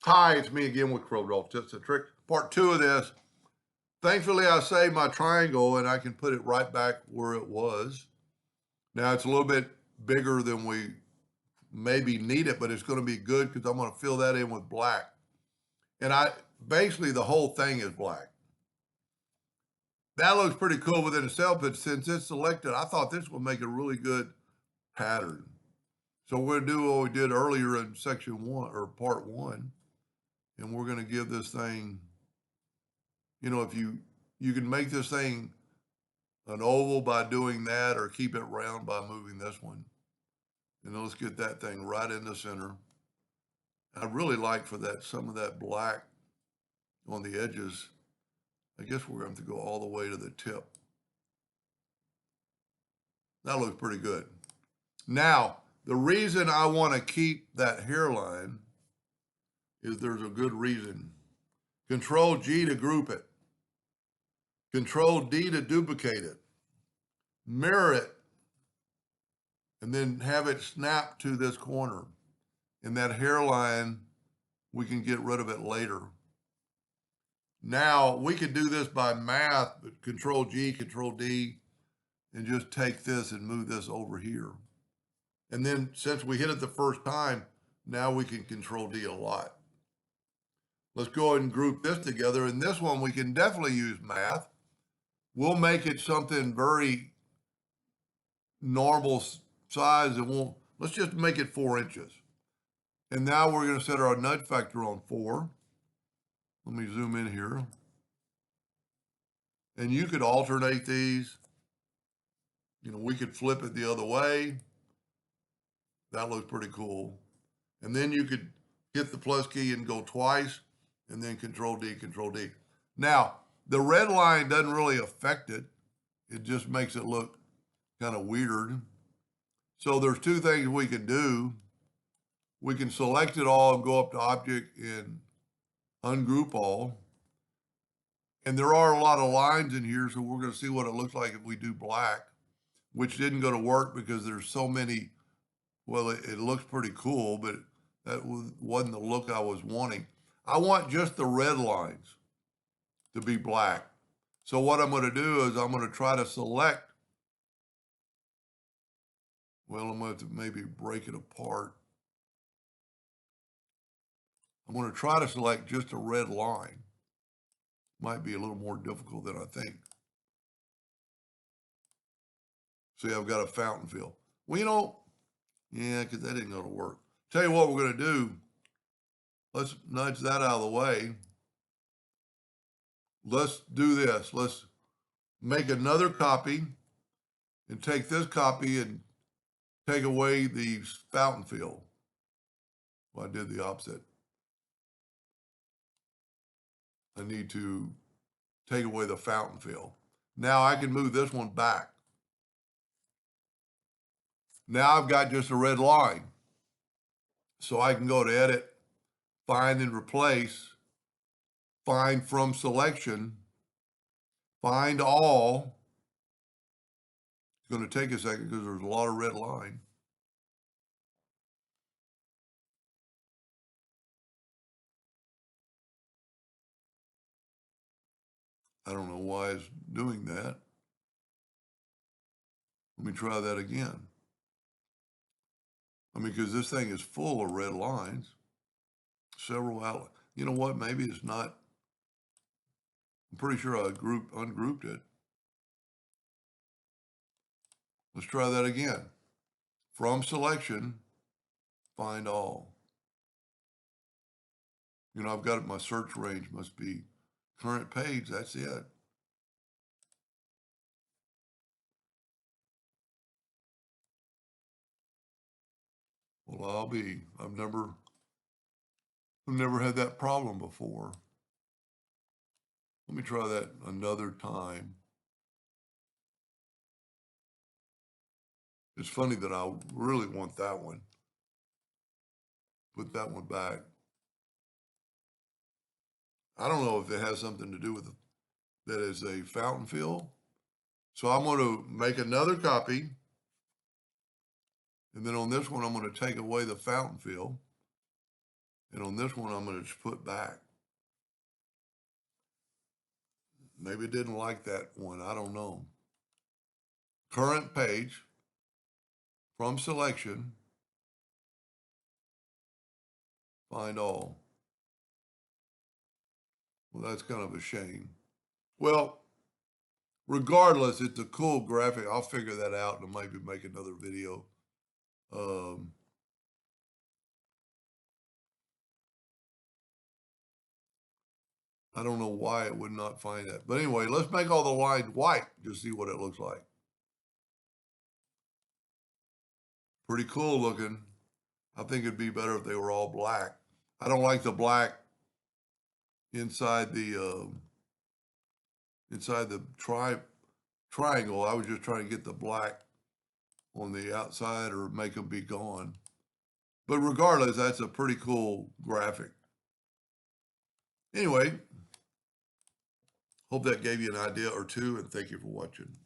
Hi, it's me again with Corel. Just a trick. Part two of this. Thankfully, I saved my triangle and I can put it right back where it was. Now it's a little bit bigger than we maybe need it, but it's going to be good because I'm going to fill that in with black. And basically the whole thing is black. That looks pretty cool within itself, but since it's selected, I thought this would make a really good pattern. So we're going to do what we did earlier in section one or part one. And we're going to give this thing, if you can make this thing an oval by doing that or keep it round by moving this one. And let's get that thing right in the center. I really like for that some of that black on the edges. I guess we're going to have to go all the way to the tip. That looks pretty good. Now, the reason I want to keep that hairline is there's a good reason. Control G to group it. Control D to duplicate it. Mirror it. And then have it snap to this corner. And that hairline, we can get rid of it later. Now, we could do this by math, but Control G, Control D, and just take this and move this over here. And then since we hit it the first time, now we can Control D a lot. Let's go ahead and group this together. And this one, we can definitely use math. We'll make it something very normal size. Let's just make it 4 inches. And now we're going to set our nudge factor on 4. Let me zoom in here. And you could alternate these. We could flip it the other way. That looks pretty cool. And then you could hit the plus key and go twice, and then Control D, Control D. Now, the red line doesn't really affect it. It just makes it look kind of weird. So there's 2 things we can do. We can select it all and go up to Object and ungroup all. And there are a lot of lines in here, so we're going to see what it looks like if we do black, which didn't go to work because there's so many. Well, it looks pretty cool, but that wasn't the look I was wanting. I want just the red lines to be black. So what I'm going to do is I'm going to try to select. Well, I'm going to maybe break it apart. I'm going to try to select just a red line. Might be a little more difficult than I think. See, I've got a fountain fill. Well, yeah, because that didn't go to work. Tell you what we're going to do. Let's nudge that out of the way. Let's do this. Let's make another copy and take this copy and take away the fountain fill. Well, I did the opposite. I need to take away the fountain fill. Now I can move this one back. Now I've got just a red line. So I can go to Edit, Find and Replace, Find from Selection, Find All. It's going to take a second because there's a lot of red line. I don't know why it's doing that. Let me try that again. Because this thing is full of red lines. Several outlets. You know what? Maybe it's not. I'm pretty sure I ungrouped it. Let's try that again. From Selection, Find All. I've got it, my search range must be current page. That's it. Well, I've never had that problem before. Let me try that another time. It's funny that I really want that one. Put that one back. I don't know if it has something to do with that is a fountain fill. So I'm going to make another copy. And then on this one, I'm going to take away the fountain fill. And on this one, I'm going to just put back. Maybe it didn't like that one. I don't know. Current page from selection. Find all. Well, that's kind of a shame. Well, regardless, it's a cool graphic. I'll figure that out and maybe make another video. I don't know why it would not find that. But anyway, let's make all the lines white to see what it looks like. Pretty cool looking. I think it'd be better if they were all black. I don't like the black inside the triangle. I was just trying to get the black on the outside or make them be gone. But regardless, that's a pretty cool graphic. Anyway, hope that gave you an idea or two, and thank you for watching.